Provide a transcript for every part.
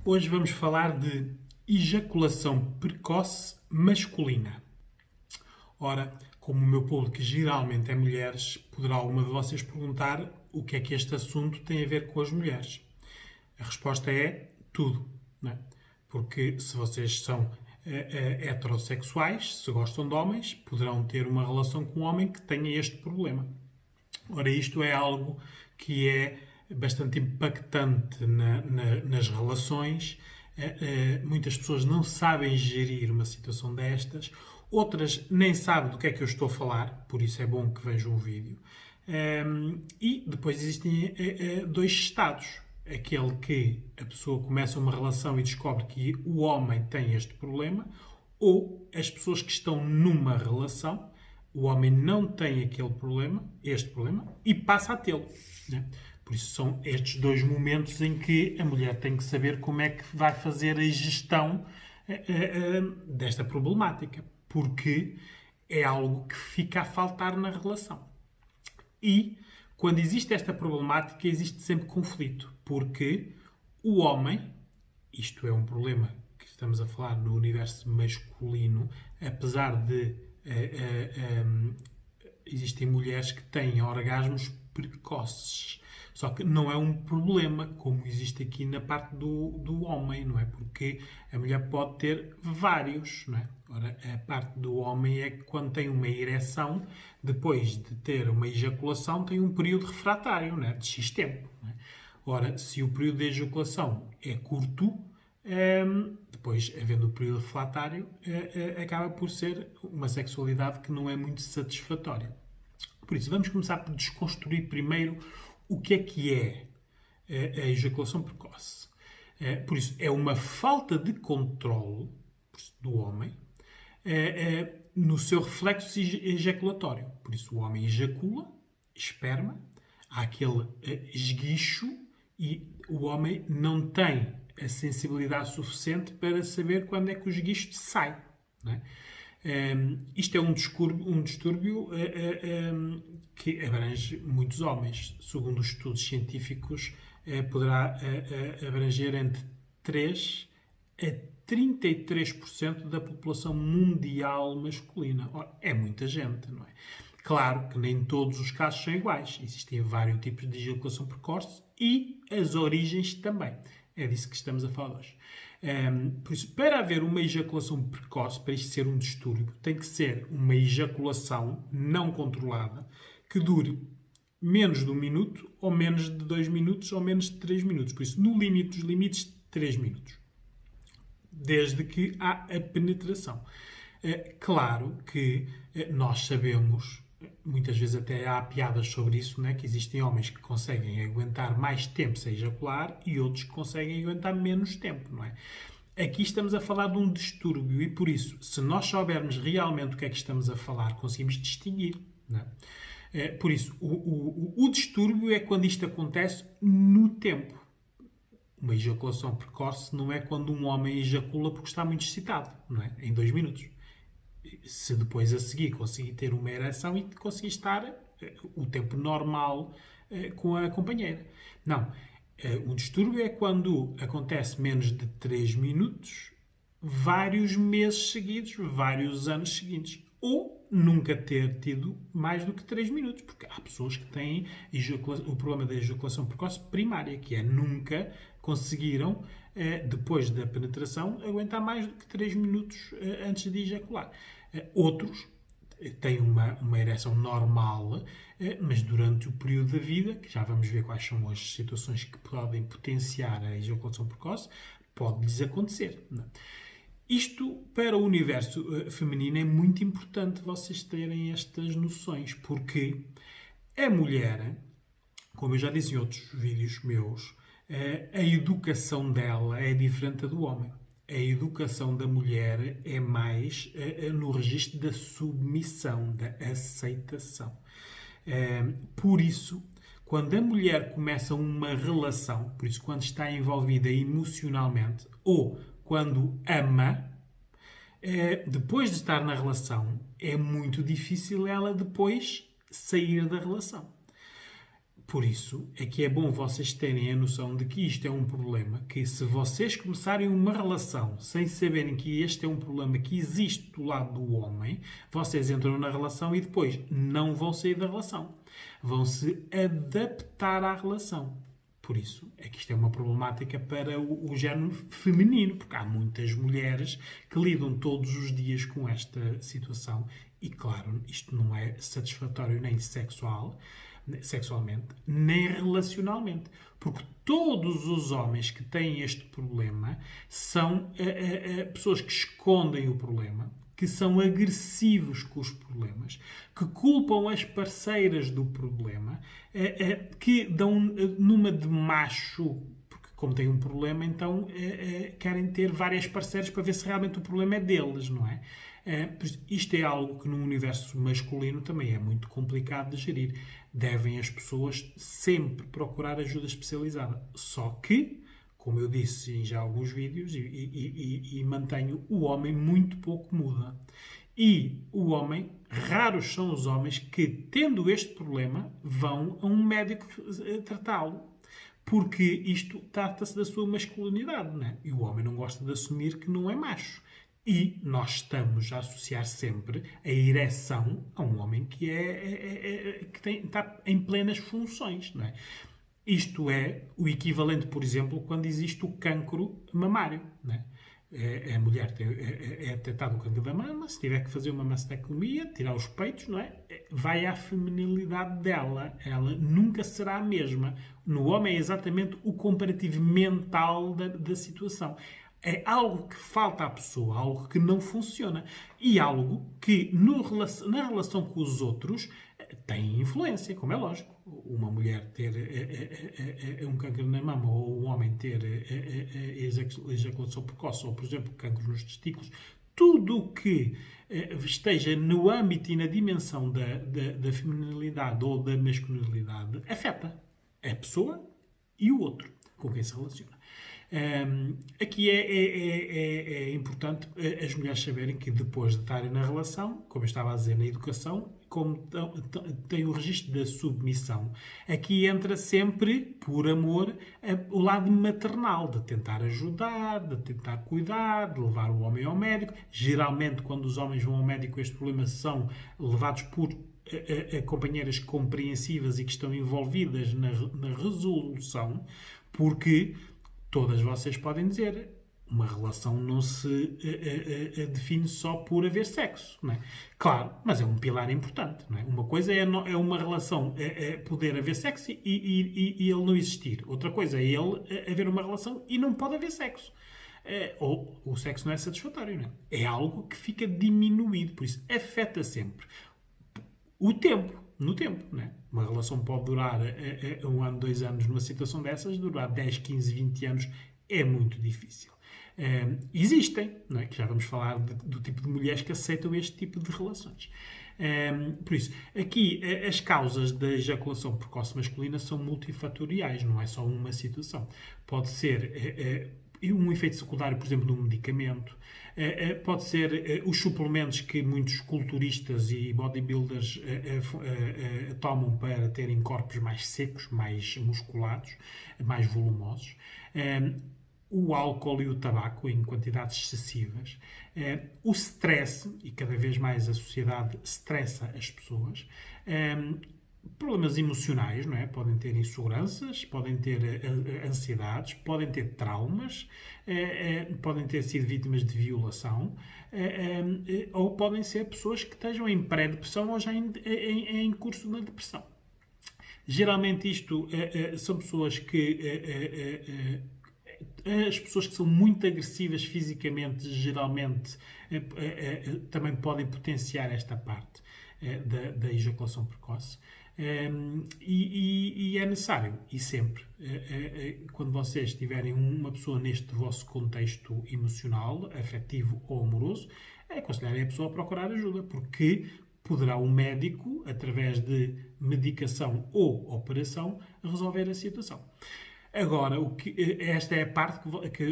Hoje vamos falar de ejaculação precoce masculina. Ora, como o meu público geralmente é mulheres, poderá alguma de vocês perguntar o que é que este assunto tem a ver com as mulheres. A resposta é tudo, não é? Porque se vocês são heterossexuais, se gostam de homens, poderão ter uma relação com um homem que tenha este problema. Ora, isto é algo que é bastante impactante nas relações. Muitas pessoas não sabem gerir uma situação destas, outras nem sabem do que é que eu estou a falar, por isso é bom que vejam o vídeo. E depois existem dois estados. Aquele que a pessoa começa uma relação e descobre que o homem tem este problema, ou as pessoas que estão numa relação, o homem não tem aquele problema, este problema, e passa a tê-lo. Né? Por isso são estes dois momentos em que a mulher tem que saber como é que vai fazer a gestão desta problemática, porque é algo que fica a faltar na relação. E quando existe esta problemática, existe sempre conflito, porque o homem, isto é um problema que estamos a falar no universo masculino, apesar de existem mulheres que têm orgasmos precoces. Só que não é um problema como existe aqui na parte do homem, não é? Porque a mulher pode ter vários, não é? Ora, a parte do homem é que quando tem uma ereção, depois de ter uma ejaculação, tem um período refratário, não é? De X tempo. Não é? Ora, se o período de ejaculação é curto, depois, havendo o período refratário, acaba por ser uma sexualidade que não é muito satisfatória. Por isso, vamos começar por desconstruir primeiro o que é a ejaculação precoce. Por isso, é uma falta de controle do homem no seu reflexo ejaculatório. Por isso, o homem ejacula, esperma, há aquele esguicho e o homem não tem a sensibilidade suficiente para saber quando é que o esguicho sai. Não é? Isto é um distúrbio que abrange muitos homens. Segundo os estudos científicos, poderá abranger entre 3 a 33% da população mundial masculina. Ora, é muita gente, não é? Claro que nem todos os casos são iguais. Existem vários tipos de ejaculação precoce e as origens também. É disso que estamos a falar hoje. Por isso, para haver uma ejaculação precoce, para isto ser um distúrbio, tem que ser uma ejaculação não controlada que dure menos de 1 minuto, ou menos de 2 minutos, ou menos de 3 minutos. Por isso, no limite dos limites, 3 minutos. Desde que há a penetração. Claro que nós sabemos, muitas vezes até há piadas sobre isso, né? Que existem homens que conseguem aguentar mais tempo sem ejacular e outros que conseguem aguentar menos tempo, não é? Aqui estamos a falar de um distúrbio e, por isso, se nós soubermos realmente o que é que estamos a falar, conseguimos distinguir, não é? Por isso, o distúrbio é quando isto acontece no tempo. Uma ejaculação precoce não é quando um homem ejacula porque está muito excitado, não é? Em 2 minutos. Se depois a seguir conseguir ter uma ereção e conseguir estar o tempo normal com a companheira. Não. Um distúrbio é quando acontece menos de 3 minutos, vários meses seguidos, vários anos seguintes. Ou nunca ter tido mais do que 3 minutos, porque há pessoas que têm o problema da ejaculação precoce primária, que é nunca conseguiram, depois da penetração, aguentar mais do que 3 minutos antes de ejacular. Outros têm uma ereção normal, mas durante o período da vida, que já vamos ver quais são as situações que podem potenciar a ejaculação precoce, pode-lhes acontecer. Não é? Isto, para o universo feminino, é muito importante vocês terem estas noções, porque a mulher, como eu já disse em outros vídeos meus, a educação dela é diferente da do homem. A educação da mulher é mais no registro da submissão, da aceitação. Por isso, quando a mulher começa uma relação, por isso quando está envolvida emocionalmente ou quando ama, depois de estar na relação, é muito difícil ela depois sair da relação. Por isso é que é bom vocês terem a noção de que isto é um problema, que se vocês começarem uma relação sem saberem que este é um problema que existe do lado do homem, vocês entram na relação e depois não vão sair da relação. Vão se adaptar à relação. Por isso é que isto é uma problemática para o género feminino, porque há muitas mulheres que lidam todos os dias com esta situação e, claro, isto não é satisfatório nem sexualmente, nem relacionalmente. Porque todos os homens que têm este problema são pessoas que escondem o problema, que são agressivos com os problemas, que culpam as parceiras do problema, que dão numa de macho, porque como têm um problema, então querem ter várias parceiras para ver se realmente o problema é deles, não é? Isto é algo que no universo masculino também é muito complicado de gerir. Devem as pessoas sempre procurar ajuda especializada. Só que, como eu disse em já alguns vídeos, e mantenho, o homem muito pouco muda. E o homem, raros são os homens que, tendo este problema, vão a um médico tratá-lo. Porque isto trata-se da sua masculinidade, não é? E o homem não gosta de assumir que não é macho. E nós estamos a associar sempre a ereção a um homem que está em plenas funções, não é? Isto é o equivalente, por exemplo, quando existe o cancro mamário, não é? A mulher é detectado o cancro da mama, se tiver que fazer uma mastectomia, tirar os peitos, não é? Vai à feminilidade dela. Ela nunca será a mesma. No homem é exatamente o comparativo mental da situação. É algo que falta à pessoa, algo que não funciona. E algo que na relação com os outros tem influência, como é lógico. Uma mulher ter um câncer na mama ou um homem ter ejaculação precoce ou, por exemplo, cancro nos testículos, tudo o que esteja no âmbito e na dimensão da feminilidade ou da masculinidade afeta a pessoa e o outro com quem se relaciona. Aqui é importante as mulheres saberem que depois de estarem na relação, como eu estava a dizer, na educação, como tem o registro da submissão, aqui entra sempre, por amor, o lado maternal, de tentar ajudar, de tentar cuidar, de levar o homem ao médico. Geralmente, quando os homens vão ao médico, estes problemas são levados por companheiras compreensivas e que estão envolvidas na resolução, porque todas vocês podem dizer, uma relação não se define só por haver sexo, não é? Claro, mas é um pilar importante, não é? Uma coisa é uma relação poder haver sexo e ele não existir. Outra coisa é ele haver uma relação e não pode haver sexo. Ou o sexo não é satisfatório, não é? É algo que fica diminuído, por isso afeta sempre o tempo. No tempo, não é? Uma relação pode durar 1 ano, 2 anos numa situação dessas, durar 10, 15, 20 anos é muito difícil. Existem, não é? Que já vamos falar do tipo de mulheres que aceitam este tipo de relações. Por isso, aqui as causas da ejaculação precoce masculina são multifatoriais, não é só uma situação. Pode ser um efeito secundário, por exemplo, de um medicamento. Pode ser os suplementos que muitos culturistas e bodybuilders tomam para terem corpos mais secos, mais musculados, mais volumosos. O álcool e o tabaco em quantidades excessivas. O stress, e cada vez mais a sociedade estressa as pessoas. Problemas emocionais, não é? Podem ter inseguranças, podem ter ansiedades, podem ter traumas, podem ter sido vítimas de violação, ou podem ser pessoas que estejam em pré-depressão ou já em curso da depressão. Geralmente isto são pessoas que... as pessoas que são muito agressivas fisicamente, geralmente, também podem potenciar esta parte da ejaculação precoce. E é necessário, e sempre, quando vocês tiverem uma pessoa neste vosso contexto emocional, afetivo ou amoroso, aconselharem a pessoa a procurar ajuda, porque poderá o médico, através de medicação ou operação, resolver a situação. Agora, esta é a parte que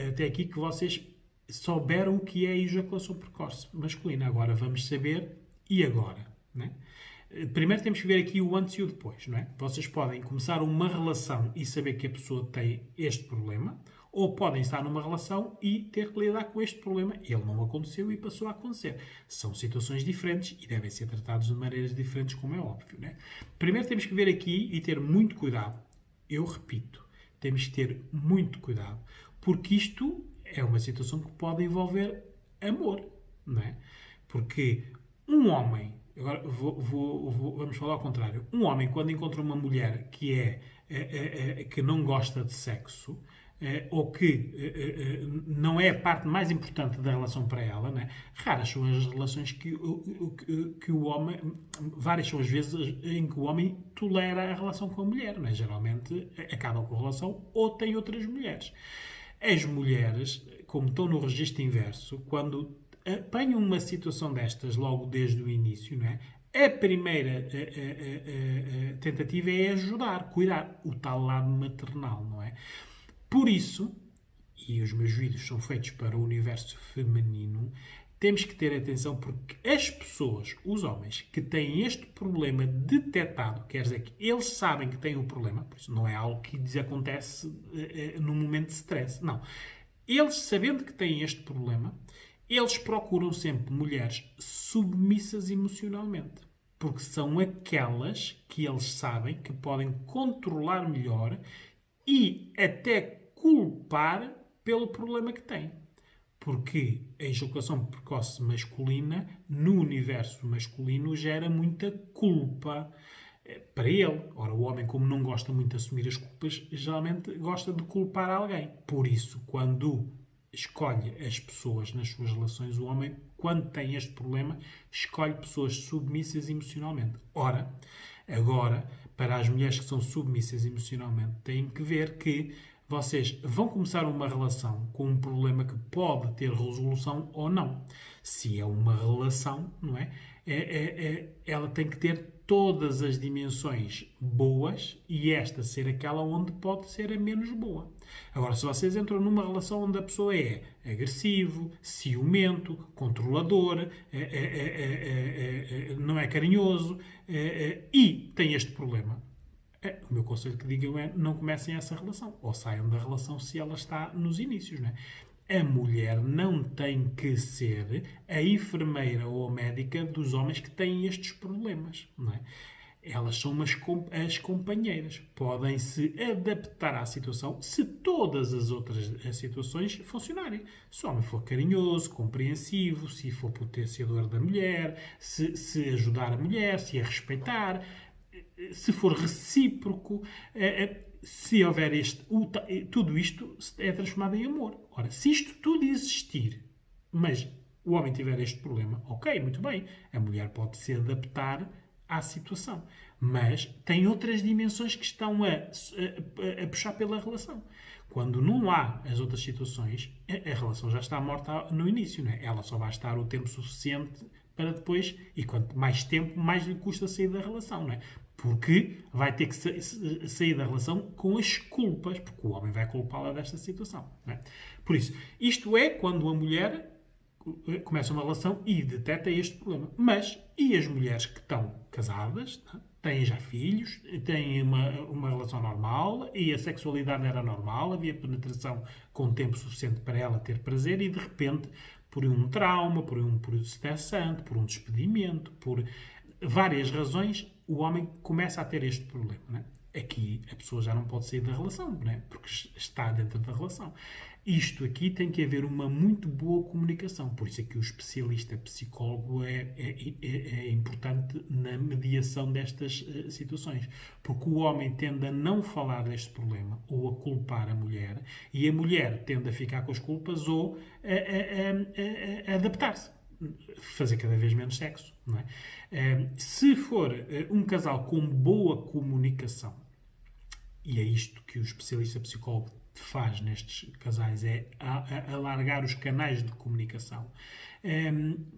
até aqui que vocês souberam o que é a ejaculação precoce masculina. Agora vamos saber, e agora? Né? Primeiro temos que ver aqui o antes e o depois, não é? Vocês podem começar uma relação e saber que a pessoa tem este problema, ou podem estar numa relação e ter que lidar com este problema. Ele não aconteceu e passou a acontecer. São situações diferentes e devem ser tratados de maneiras diferentes, como é óbvio, não é? Primeiro temos que ver aqui e ter muito cuidado. Eu repito, temos que ter muito cuidado, porque isto é uma situação que pode envolver amor, não é? Porque um homem, agora vamos falar ao contrário, um homem quando encontra uma mulher que não gosta de sexo, ou que não é a parte mais importante da relação para ela, né? Raras são as relações que o homem, várias são as vezes em que o homem tolera a relação com a mulher, né? Geralmente acabam com a relação ou tem outras mulheres. As mulheres, como estão no registro inverso, quando apanham uma situação destas logo desde o início, não é? A primeira tentativa é ajudar, cuidar, o tal lado maternal, não é? Por isso, e os meus vídeos são feitos para o universo feminino, temos que ter atenção porque as pessoas, os homens, que têm este problema detectado, quer dizer que eles sabem que têm o problema, por isso não é algo que lhes acontece no momento de stress, não. Eles, sabendo que têm este problema, eles procuram sempre mulheres submissas emocionalmente, porque são aquelas que eles sabem que podem controlar melhor e até culpar pelo problema que têm. Porque a ejaculação precoce masculina, no universo masculino, gera muita culpa para ele. Ora, o homem, como não gosta muito de assumir as culpas, geralmente gosta de culpar alguém. Por isso, quando escolhe as pessoas nas suas relações, o homem, quando tem este problema, escolhe pessoas submissas emocionalmente. Ora, agora, para as mulheres que são submissas emocionalmente, têm que ver que vocês vão começar uma relação com um problema que pode ter resolução ou não. Se é uma relação, não é? Ela tem que ter todas as dimensões boas e esta ser aquela onde pode ser a menos boa. Agora, se vocês entram numa relação onde a pessoa é agressivo, ciumento, controlador, não é carinhoso e tem este problema, o meu conselho que digam é não comecem essa relação ou saiam da relação se ela está nos inícios, não é? A mulher não tem que ser a enfermeira ou a médica dos homens que têm estes problemas, não é? Elas são as companheiras. Podem se adaptar à situação se todas as outras situações funcionarem. Se o homem for carinhoso, compreensivo, se for potenciador da mulher, se ajudar a mulher, se a respeitar, se for recíproco, se houver tudo isto é transformado em amor. Ora, se isto tudo existir, mas o homem tiver este problema, ok, muito bem, a mulher pode se adaptar à situação, mas tem outras dimensões que estão a puxar pela relação. Quando não há as outras situações, a relação já está morta no início, não é? Ela só vai estar o tempo suficiente para depois, e quanto mais tempo, mais lhe custa sair da relação, não é? Porque vai ter que sair da relação com as culpas, porque o homem vai culpá-la desta situação, não é? Por isso, isto é quando a mulher começa uma relação e detecta este problema. Mas, e as mulheres que estão casadas, não é? Têm já filhos, têm uma relação normal e a sexualidade era normal, havia penetração com tempo suficiente para ela ter prazer e de repente, por um trauma, por um período estressante, por um despedimento, por várias razões, o homem começa a ter este problema, não é? Aqui a pessoa já não pode sair da relação, não é? Porque está dentro da relação. Isto aqui tem que haver uma muito boa comunicação. Por isso é que o especialista psicólogo é importante na mediação destas situações. Porque o homem tende a não falar deste problema ou a culpar a mulher e a mulher tende a ficar com as culpas ou a adaptar-se. Fazer cada vez menos sexo, não é? Se for um casal com boa comunicação, e é isto que o especialista psicólogo faz nestes casais, é alargar os canais de comunicação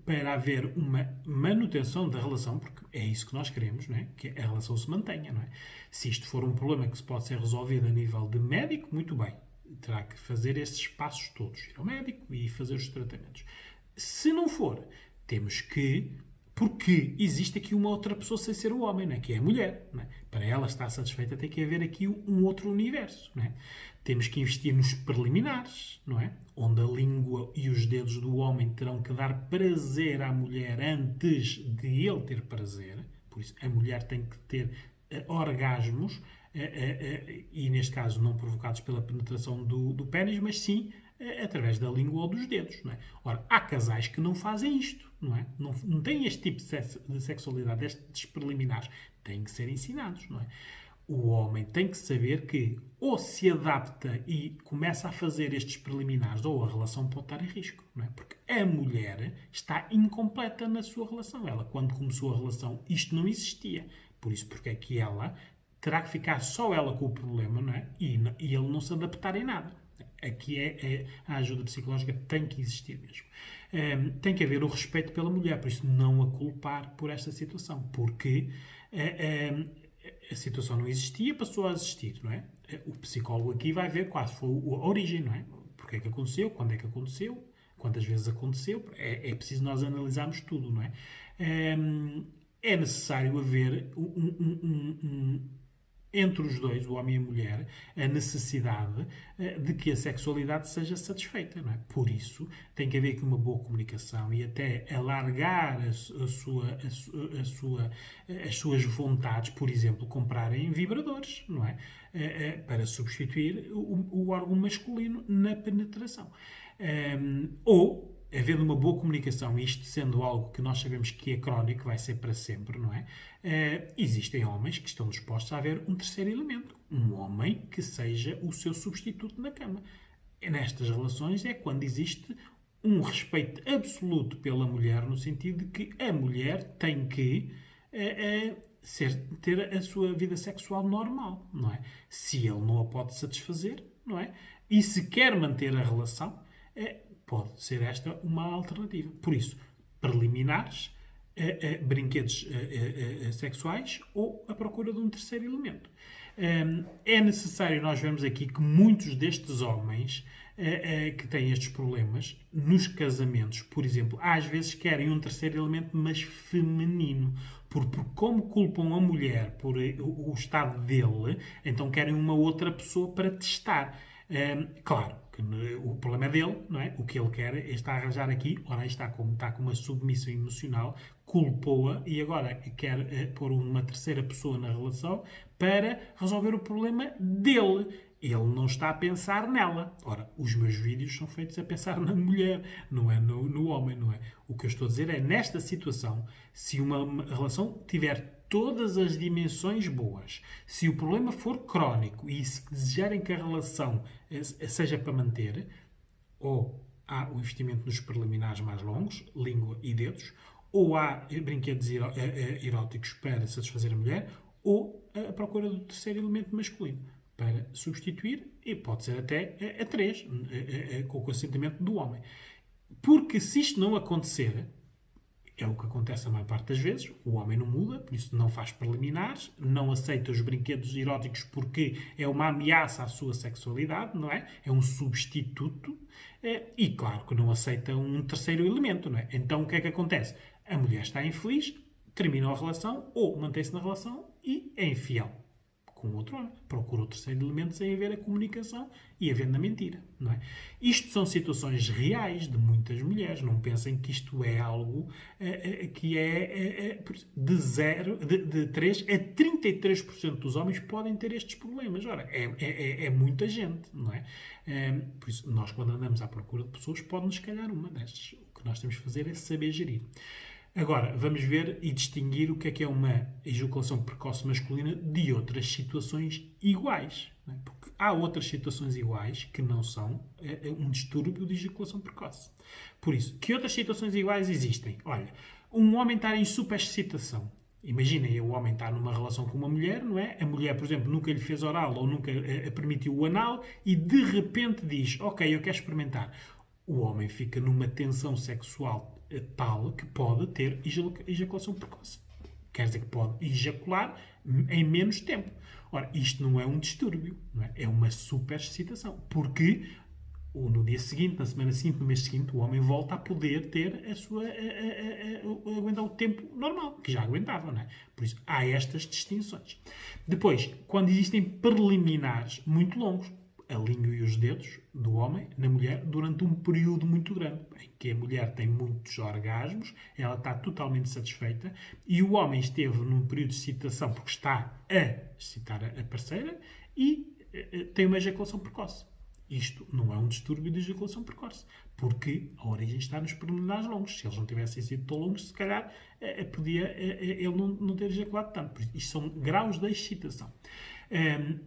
para haver uma manutenção da relação, porque é isso que nós queremos, não é? Que a relação se mantenha, não é? Se isto for um problema que se pode ser resolvido a nível de médico, muito bem. Terá que fazer esses passos todos, ir ao médico e fazer os tratamentos. Se não for, temos que Porque existe aqui uma outra pessoa sem ser o homem, não é? Que é a mulher. Não é? Para ela estar satisfeita tem que haver aqui um outro universo. Não é? Temos que investir nos preliminares, não é? Onde a língua e os dedos do homem terão que dar prazer à mulher antes de ele ter prazer. Por isso, a mulher tem que ter orgasmos, e neste caso não provocados pela penetração do pênis, mas sim através da língua ou dos dedos. Não é? Ora, há casais que não fazem isto, não é? Não têm este tipo de sexualidade, estes preliminares. Têm que ser ensinados, não é? O homem tem que saber que ou se adapta e começa a fazer estes preliminares, ou a relação pode estar em risco, não é? Porque a mulher está incompleta na sua relação. Ela, quando começou a relação, isto não existia. Por isso, porque é que ela terá que ficar só ela com o problema, não é? E ele não se adaptar em nada. Aqui a ajuda psicológica tem que existir mesmo. Tem que haver o respeito pela mulher, por isso não a culpar por esta situação, porque a situação não existia, passou a existir, não é? O psicólogo aqui vai ver qual foi a origem, não é? Porque é que aconteceu, quando é que aconteceu, quantas vezes aconteceu, é preciso nós analisarmos tudo, não é? É necessário haver entre os dois, o homem e a mulher, a necessidade de que a sexualidade seja satisfeita, não é? Por isso, tem que haver aqui uma boa comunicação e até alargar as suas vontades, por exemplo, comprarem vibradores, não é? Para substituir o órgão masculino na penetração. Ou havendo uma boa comunicação, isto sendo algo que nós sabemos que é crónico, vai ser para sempre, não é? Existem homens que estão dispostos a haver um terceiro elemento. Um homem que seja o seu substituto na cama. E nestas relações é quando existe um respeito absoluto pela mulher, no sentido de que a mulher tem que ter a sua vida sexual normal, não é? Se ele não a pode satisfazer, não é? E se quer manter a relação, pode ser esta uma alternativa. Por isso, preliminares, brinquedos sexuais ou a procura de um terceiro elemento. É necessário nós vermos aqui que muitos destes homens que têm estes problemas, nos casamentos, por exemplo, às vezes querem um terceiro elemento, mas feminino. Porque como culpam a mulher por o estado dele, então querem uma outra pessoa para testar. Claro, que o problema é dele, não é? O que ele quer está a arranjar aqui, ora aí está com uma submissão emocional, culpou-a e agora quer pôr uma terceira pessoa na relação para resolver o problema dele. Ele não está a pensar nela. Ora, os meus vídeos são feitos a pensar na mulher, não é no homem, não é? O que eu estou a dizer é, nesta situação, se uma relação tiver todas as dimensões boas, se o problema for crónico e se desejarem que a relação seja para manter, ou há o investimento nos preliminares mais longos, língua e dedos, ou há brinquedos eróticos para satisfazer a mulher, ou a procura do terceiro elemento masculino para substituir, e pode ser até a três, com o consentimento do homem. Porque se isto não acontecer, é o que acontece a maior parte das vezes, o homem não muda, por isso não faz preliminares, não aceita os brinquedos eróticos porque é uma ameaça à sua sexualidade, não é? É um substituto, e claro que não aceita um terceiro elemento, não é? Então o que é que acontece? A mulher está infeliz, termina a relação, ou mantém-se na relação e é infiel com outro homem. Procura o terceiro elemento sem haver a comunicação e havendo a mentira, não é? Isto são situações reais de muitas mulheres. Não pensem que isto é algo que é de 3 a 33% dos homens podem ter estes problemas. Ora, é muita gente, não é? Por isso, nós quando andamos à procura de pessoas, pode-nos calhar uma destas. O que nós temos que fazer é saber gerir. Agora, vamos ver e distinguir o que é uma ejaculação precoce masculina de outras situações iguais. Não é? Porque há outras situações iguais que não são um distúrbio de ejaculação precoce. Por isso, que outras situações iguais existem? Olha, um homem estar em superexcitação. Imaginem, o homem está numa relação com uma mulher, não é? A mulher, por exemplo, nunca lhe fez oral ou nunca permitiu o anal e de repente diz, ok, eu quero experimentar. O homem fica numa tensão sexual tal que pode ter ejaculação precoce. Quer dizer que pode ejacular em menos tempo. Ora, isto não é um distúrbio, não é? É uma superexcitação. Porque ou no dia seguinte, na semana seguinte, no mês seguinte, o homem volta a poder ter aguentar o tempo normal, que já aguentava, não é? Por isso, há estas distinções. Depois, quando existem preliminares muito longos, a língua e os dedos do homem na mulher durante um período muito grande, em que a mulher tem muitos orgasmos, ela está totalmente satisfeita, e o homem esteve num período de excitação porque está a excitar a parceira e tem uma ejaculação precoce. Isto não é um distúrbio de ejaculação precoce, porque a origem está nos preliminares longos. Se eles não tivessem sido tão longos, se calhar podia ele não ter ejaculado tanto. Por isso, isto são graus de excitação.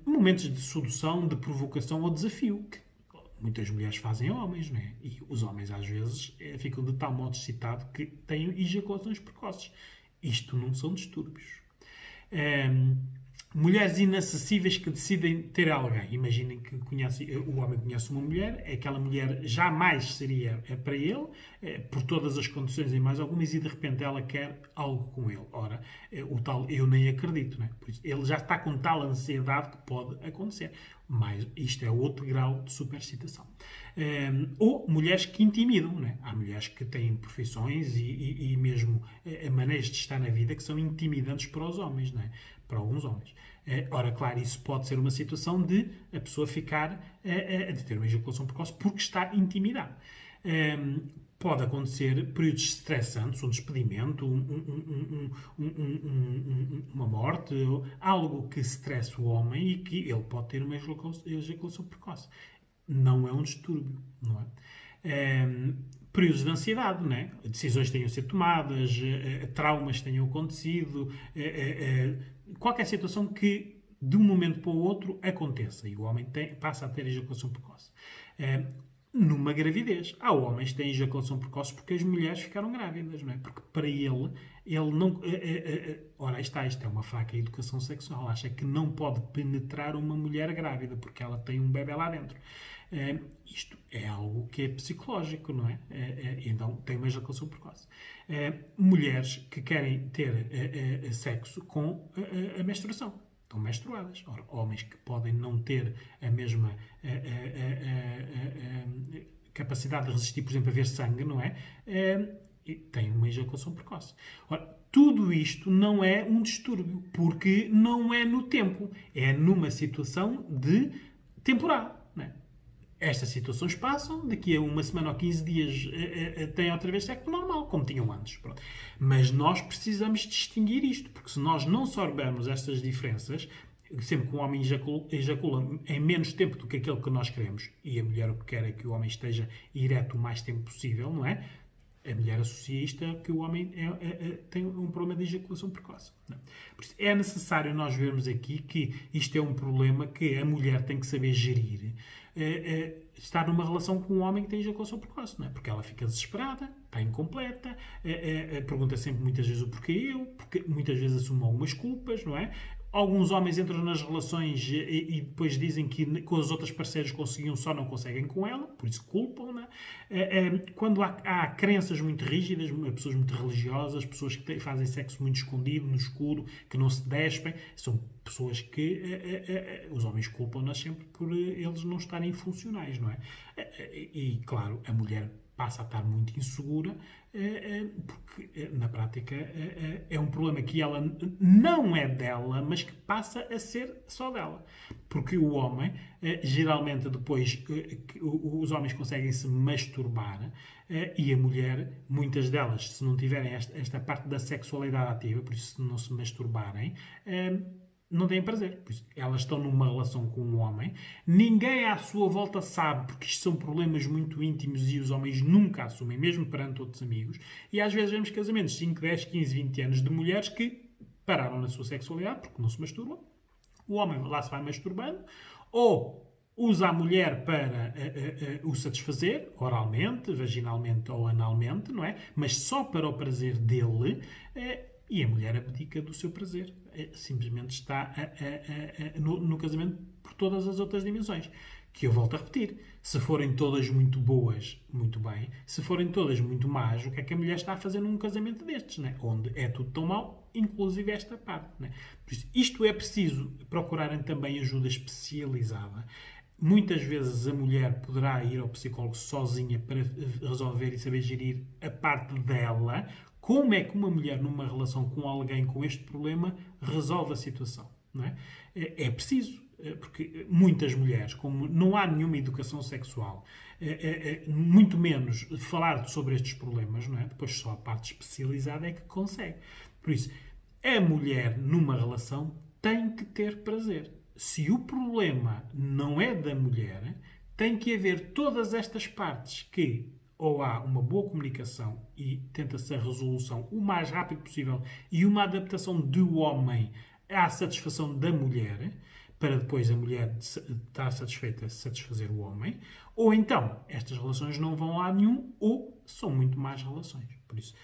Momentos de sedução, de provocação ou desafio, que muitas mulheres fazem a homens, não é? E os homens, às vezes, ficam de tal modo excitados que têm ejaculações precoces. Isto não são distúrbios. Mulheres inacessíveis que decidem ter alguém. Imaginem que o homem conhece uma mulher, aquela mulher jamais seria para ele, por todas as condições e mais algumas, e de repente ela quer algo com ele. Ora, o tal eu nem acredito, não é? Por isso, ele já está com tal ansiedade que pode acontecer. Mas isto é outro grau de superexcitação. Ou mulheres que intimidam, não é? Há mulheres que têm profissões e mesmo maneiras de estar na vida que são intimidantes para os homens, não é? Para alguns homens. Ora, claro, isso pode ser uma situação de a pessoa ficar de ter uma ejaculação precoce porque está intimidada. Pode acontecer períodos estressantes, um despedimento, uma morte, algo que estresse o homem e que ele pode ter uma ejaculação precoce. Não é um distúrbio, não é? Períodos de ansiedade, não é? Decisões tenham sido tomadas, traumas tenham acontecido, qualquer situação que de um momento para o outro aconteça e o homem passa a ter ejaculação precoce. Numa gravidez. Há homens que têm ejaculação precoce porque as mulheres ficaram grávidas, não é? Porque para ele não... ora, isto é uma fraca educação sexual. Acha que não pode penetrar uma mulher grávida porque ela tem um bebê lá dentro. Isto é algo que é psicológico, não é? Então tem uma ejaculação precoce. Mulheres que querem ter sexo com a menstruação. Estão menstruadas. Ora, homens que podem não ter a mesma capacidade de resistir, por exemplo, a ver sangue, não é? Têm uma ejaculação precoce. Ora, tudo isto não é um distúrbio, porque não é no tempo. É numa situação de temporal, não é? Estas situações passam, daqui a uma semana ou 15 dias têm outra vez sexo normal, como tinham antes. Pronto. Mas nós precisamos distinguir isto, porque se nós não soubermos estas diferenças, sempre que um homem ejacula em menos tempo do que aquele que nós queremos, e a mulher o que quer é que o homem esteja ereto o mais tempo possível, não é? A mulher associa isto a que o homem tem um problema de ejaculação precoce. Não. Por isso, é necessário nós vermos aqui que isto é um problema que a mulher tem que saber gerir. Estar numa relação com um homem que tem ejaculação precoce, não é? Porque ela fica desesperada, está incompleta, pergunta sempre muitas vezes o porquê porque muitas vezes assume algumas culpas, não é? Alguns homens entram nas relações e depois dizem que com as outras parceiras conseguiam, só não conseguem com ela, por isso culpam, não é? Quando há crenças muito rígidas, pessoas muito religiosas, pessoas que fazem sexo muito escondido, no escuro, que não se despem, são pessoas que os homens culpam-nas sempre por eles não estarem funcionais, não é? E, claro, a mulher passa a estar muito insegura, porque na prática é um problema que ela não é dela, mas que passa a ser só dela. Porque o homem, geralmente depois os homens conseguem se masturbar e a mulher, muitas delas, se não tiverem esta parte da sexualidade ativa, por isso se não se masturbarem, não têm prazer. Por isso, elas estão numa relação com um homem. Ninguém à sua volta sabe, porque isto são problemas muito íntimos e os homens nunca assumem, mesmo perante outros amigos. E às vezes vemos casamentos de 5, 10, 15, 20 anos de mulheres que pararam na sua sexualidade porque não se masturbam. O homem lá se vai masturbando. Ou usa a mulher para o satisfazer, oralmente, vaginalmente ou analmente, não é? Mas só para o prazer dele. E a mulher abdica do seu prazer. Simplesmente está no casamento por todas as outras dimensões. Que eu volto a repetir. Se forem todas muito boas, muito bem. Se forem todas muito más, o que é que a mulher está a fazer num casamento destes? Né? Onde é tudo tão mau, inclusive esta parte. Né? Por isso, isto é preciso procurarem também ajuda especializada. Muitas vezes a mulher poderá ir ao psicólogo sozinha para resolver e saber gerir a parte dela. Como é que uma mulher numa relação com alguém com este problema resolve a situação? Não é? É preciso, porque muitas mulheres, como não há nenhuma educação sexual, muito menos falar sobre estes problemas, não é? Depois só a parte especializada é que consegue. Por isso, a mulher numa relação tem que ter prazer. Se o problema não é da mulher, tem que haver todas estas partes que ou há uma boa comunicação e tenta-se a resolução o mais rápido possível e uma adaptação do homem à satisfação da mulher, para depois a mulher estar satisfeita satisfazer o homem, ou então estas relações não vão a nenhum ou são muito mais relações. Por isso,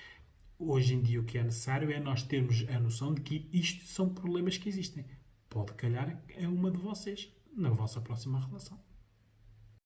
hoje em dia o que é necessário é nós termos a noção de que isto são problemas que existem. Pode calhar é uma de vocês na vossa próxima relação.